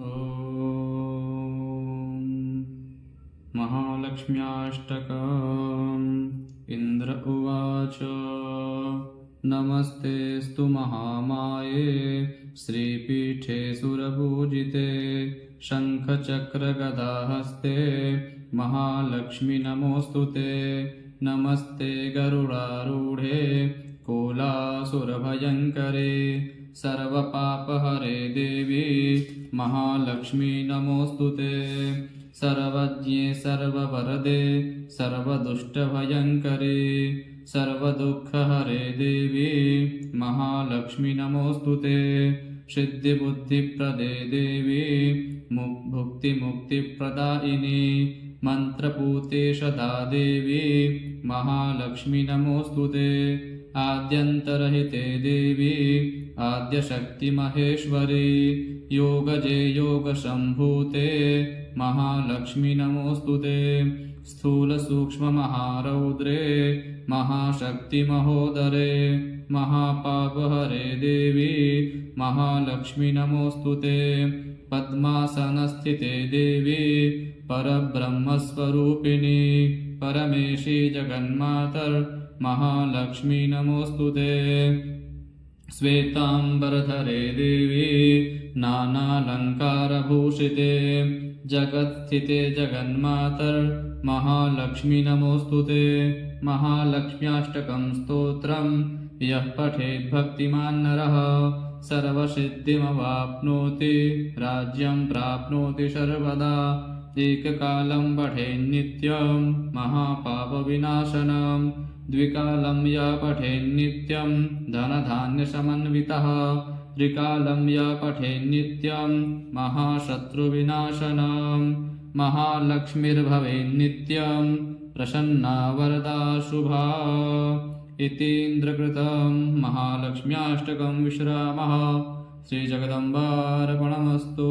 ॐ महालक्ष्म्याष्टकम्। इन्द्र उवाच नमस्तेऽस्तु महामाये श्रीपीठे सुरपूजिते शङ्खचक्रगदाहस्ते महालक्ष्मि नमोऽस्तु ते। नमस्ते गरुडारूढे कोलासुरभयङ्करे सर्वपापहरे देवी महालक्ष्मी नमोऽस्तु ते। सर्वज्ञे सर्ववरदे सर्वदुष्टभयङ्करे सर्वदुःखहरे देवी महालक्ष्मी नमोऽस्तु ते। सिद्धिबुद्धिप्रदे देवी भुक्तिमुक्तिप्रदायिनी मन्त्रपूते सदा देवी महालक्ष्मी नमोऽस्तु ते। आद्यन्तरहिते देवी आद्यशक्तिमहेश्वरी योगजे योगसम्भूते महालक्ष्मी नमोऽस्तु ते। स्थूलसूक्ष्ममहारौद्रे महाशक्तिमहोदरे महापापहरे देवी महालक्ष्मी नमोऽस्तु ते। पद्मासनस्थिते देवी परब्रह्मस्वरूपिणी परमेशी जगन्मातर्महालक्ष्मी नमोऽस्तु ते। श्वेताम्बरधरे देवी नानालङ्कारभूषिते जगत्स्थिते जगन्मातर्महालक्ष्मी नमोऽस्तु ते। महालक्ष्म्याष्टकं स्तोत्रं यः पठेद्भक्तिमान् नरः सर्वसिद्धिमवाप्नोति राज्यं प्राप्नोति सर्वदा। एककालं पठेन्नित्यं महापापविनाशनं द्विकालं यः पठेन्नित्यं धनधान्यसमन्वितः त्रिकालं यः पठेन्नित्यं महाशत्रुविनाशनं महालक्ष्मीर्भवेन्नित्यं प्रसन्ना वरदा शुभा। इतीन्द्रकृतं महालक्ष्म्याष्टकं विश्रामः। श्रीजगदम्बार्पणमस्तु।